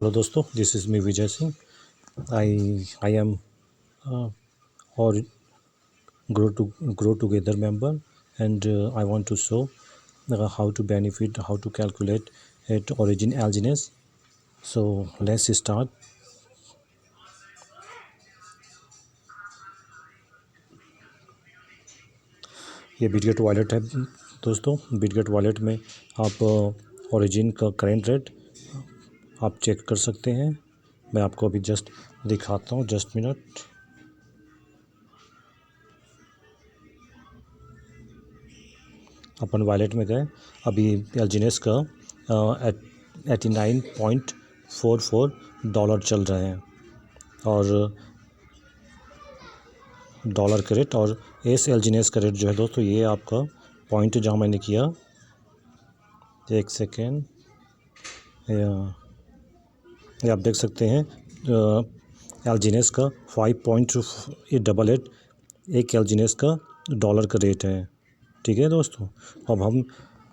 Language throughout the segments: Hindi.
Hello दोस्तों, this is me Vijay Singh. I am or grow together member, and I want to show how to benefit, how to calculate at origin alginess. So let's start. ये बिटगेट वॉलेट है दोस्तों। बिटगेट वॉलेट में आप ओरिजिन का करेंट रेट आप चेक कर सकते हैं। मैं आपको अभी जस्ट दिखाता हूँ, जस्ट मिनट। अपन वॉलेट में गए, अभी एलजीनेस का $89.44 चल रहे हैं और डॉलर का रेट। और एस एलजीनेस का रेट जो है दोस्तों, ये आपका पॉइंट जहाँ मैंने किया, एक सेकेंड, ये आप देख सकते हैं एलजीनेस का 5.888 एक एलजीनेस का डॉलर का रेट है। ठीक है दोस्तों, अब हम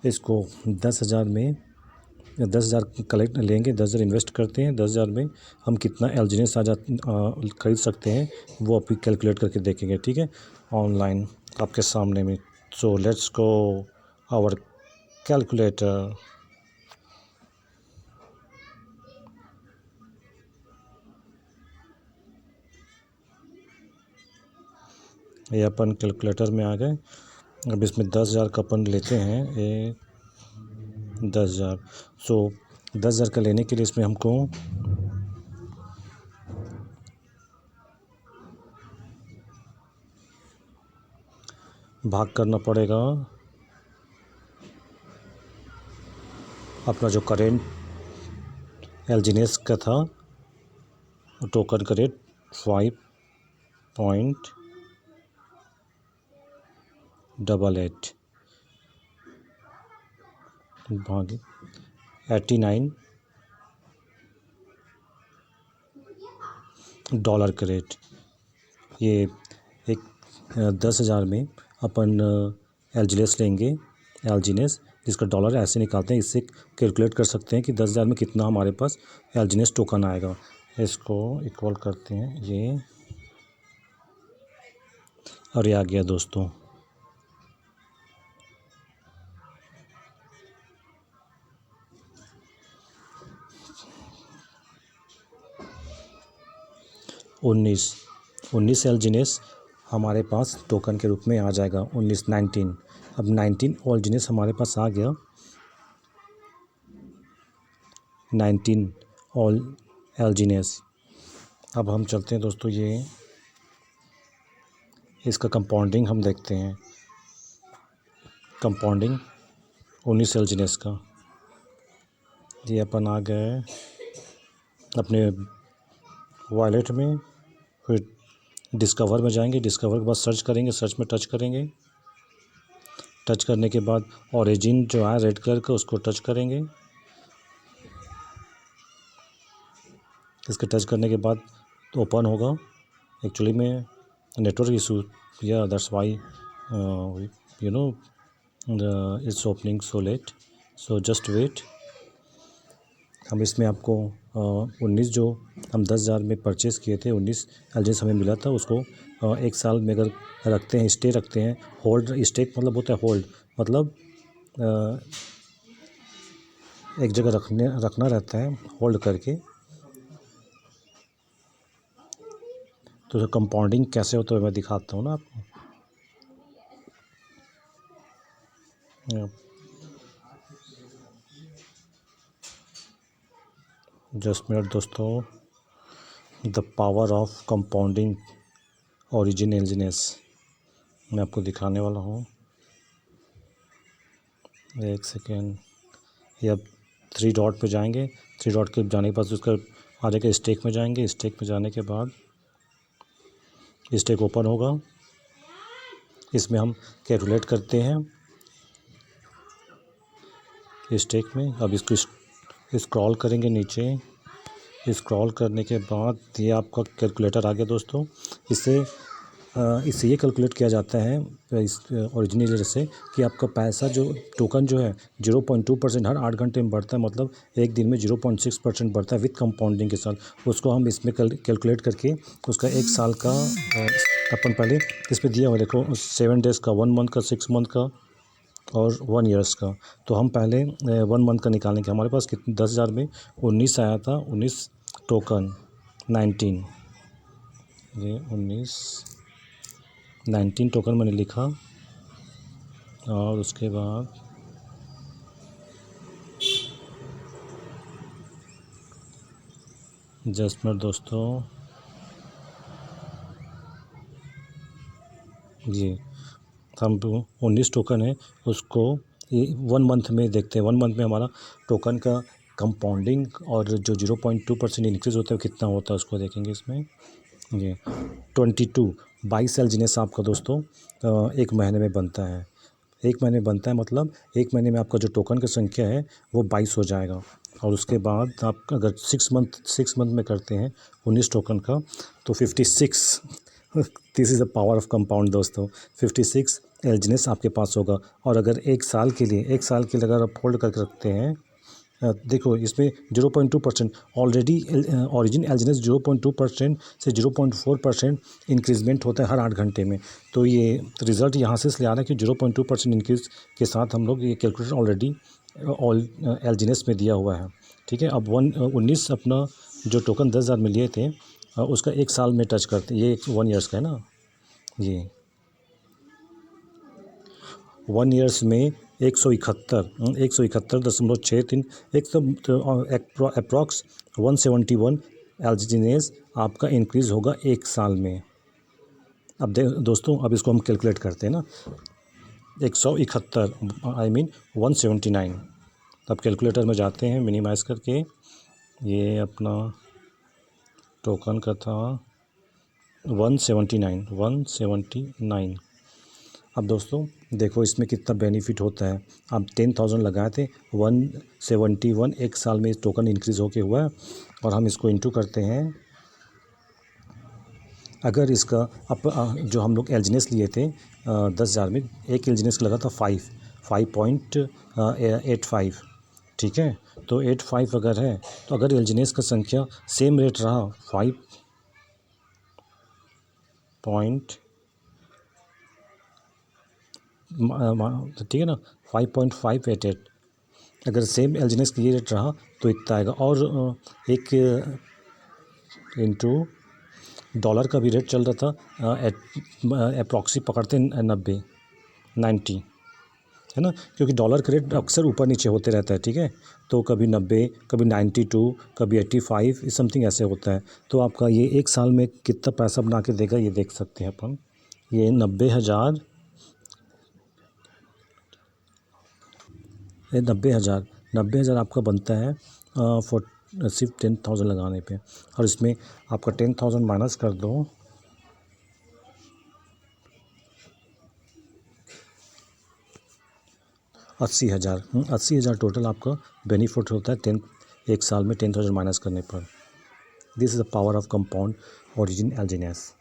इसको 10,000 में 10,000 कलेक्ट लेंगे, 10,000 इन्वेस्ट करते हैं। 10,000 में हम कितना एलजीनेस खरीद सकते हैं वो अभी कैलकुलेट करके देखेंगे। ठीक है, ऑनलाइन आपके सामने में। So let's go our calculator. ये अपन कैलकुलेटर में आ गए। अब इसमें 10,000 का अपन लेते हैं, ये 10,000। सो 10,000 का लेने के लिए इसमें हमको भाग करना पड़ेगा अपना जो करेंट एलजीनेस का था टोकन का रेट 5.88 भागे 89 डॉलर का रेट। ये एक 10,000 में अपन एलजीनेस लेंगे, एलजीनेस जिसका डॉलर ऐसे निकालते हैं। इससे कैलकुलेट कर सकते हैं कि 10,000 में कितना हमारे पास एलजीनेस टोकन आएगा। इसको इक्वल करते हैं ये, और ये आ गया दोस्तों। उन्नीस एलजीनेस हमारे पास टोकन के रूप में आ जाएगा। 19 अब 19 एलजीनेस हमारे पास आ गया। 19 ऑल एलजीनेस। अब हम चलते हैं दोस्तों, ये इसका कंपाउंडिंग हम देखते हैं। कंपाउंडिंग 19 एलजीनेस का, ये अपन आ गए अपने वॉलेट में। फिर डिस्कवर में जाएंगे, डिस्कवर के बाद सर्च करेंगे, सर्च में टच करेंगे। टच करने के बाद ओरिजिन जो है रेड कलर का, उसको टच करेंगे। इसके टच करने के बाद ओपन होगा। एक्चुअली में नेटवर्क इशू, या that's why you know it's opening so late, so just wait. हम इसमें आपको 19 जो हम 10,000 में परचेज़ किए थे, 19 एलजीनेस हमें मिला था। उसको 1 साल में अगर रखते हैं, स्टे रखते हैं, होल्ड, स्टेक मतलब होता है होल्ड, मतलब एक जगह रखना रहता है होल्ड करके। तो कंपाउंडिंग कैसे होता है मैं दिखाता हूँ ना आपको। जस्ट मिनट दोस्तों, the power of compounding origin एलजीनेस मैं आपको दिखाने वाला हूँ। एक सेकेंड, ये अब 3 डॉट पे जाएंगे। 3 डॉट के जाने के बाद उसका आ जाएगा स्टेक में जाएंगे। स्टेक में जाने के बाद स्टेक ओपन होगा। इसमें हम कैलकुलेट करते हैं स्टेक में। अब इसको स्क्रॉल करेंगे नीचे। स्क्रॉल करने के बाद ये आपका कैलकुलेटर आ गया दोस्तों। इससे इससे ये कैलकुलेट किया जाता है इस ओरिजिनल से कि आपका पैसा जो टोकन जो है 0.2% हर 8 घंटे में बढ़ता है, मतलब एक दिन में 0.6% बढ़ता है विथ कंपाउंडिंग के साथ। उसको हम इसमें कैलकुलेट करके उसका एक साल का अपन पहले इस पर दिया हुआ देखो 7 डेज़ का, 1 मंथ का, 6 मंथ का और 1 ईयर्स का। तो हम पहले 1 मंथ का निकालेंगे। हमारे पास कितने 10,000 में 19 आया था, 19 टोकन 19, ये 19 टोकन मैंने लिखा। और उसके बाद जस्ट मिनट दोस्तों, जी हम 19 टोकन है, उसको ये 1 मंथ में देखते हैं। 1 मंथ में हमारा टोकन का कंपाउंडिंग और जो 0.2% इंक्रीज़ होता है कितना होता है उसको देखेंगे इसमें। ये 22 एलजीनेस आपका दोस्तों एक महीने में बनता है। एक महीने में बनता है मतलब एक महीने में आपका जो टोकन की संख्या है वो 22 हो जाएगा। और उसके बाद आप अगर 6 मंथ में करते हैं 19 टोकन का तो 56 this is the power of compound दोस्तों, 56 एलजीनेस आपके पास होगा। और अगर एक साल के लिए अगर आप होल्ड करके रखते हैं, देखो इसमें 0.2% ऑलरेडी ओरिजिन एलजीनेस 0.2% से 0.4% इंक्रीजमेंट होता है हर 8 घंटे में। तो ये रिज़ल्ट यहाँ से इसलिए आ रहा है कि 0.2% इंक्रीज के साथ हम लोग ये कैलकुलेटर ऑलरेडी एलजीनेस में दिया हुआ है। ठीक है, अब 19 अपना जो टोकन 10,000 में लिए थे उसका एक साल में टच करते, ये 1 ईयर्स का है ना, ये 1 ईयर्स में 171.63 अप्रॉक्स 171 एलजीनेस आपका इंक्रीज़ होगा एक साल में। अब दोस्तों अब इसको हम कैलकुलेट करते हैं ना, 171 आई मीन 179। अब कैलकुलेटर में जाते हैं मिनिमाइज़ करके, ये अपना टोकन का था 179। अब दोस्तों देखो इसमें कितना बेनिफिट होता है। अब 10,000 लगाए थे, 171 एक साल में टोकन इंक्रीज़ होके हुआ है। और हम इसको इंटू करते हैं, अगर इसका जो हम लोग एलजीनेस लिए थे 10,000 में, एक एलजीनेस लगा था 5.85, ठीक है। तो 85 अगर है तो अगर एलजीनेस का संख्या सेम रेट रहा 5 ठीक है ना 5.588, अगर सेम एलजीनेस का ये रेट रहा तो इतना आएगा। और एक इंटू डॉलर का भी रेट चल रहा था अप्रॉक्सी पकड़ते 90 है ना, क्योंकि डॉलर का रेट अक्सर ऊपर नीचे होते रहता है। ठीक है, तो कभी 90, कभी 92, कभी 85 इस समथिंग ऐसे होता है। तो आपका ये एक साल में कितना पैसा बना के देगा ये देख सकते हैं अपन। ये 90,000 आपका बनता है सिर्फ 10,000 लगाने पे। और इसमें आपका 10,000 माइनस कर दो, 80,000 टोटल आपका बेनिफिट होता है एक साल में 10,000 माइनस करने पर। This is the power of compound origin एलजीनेस।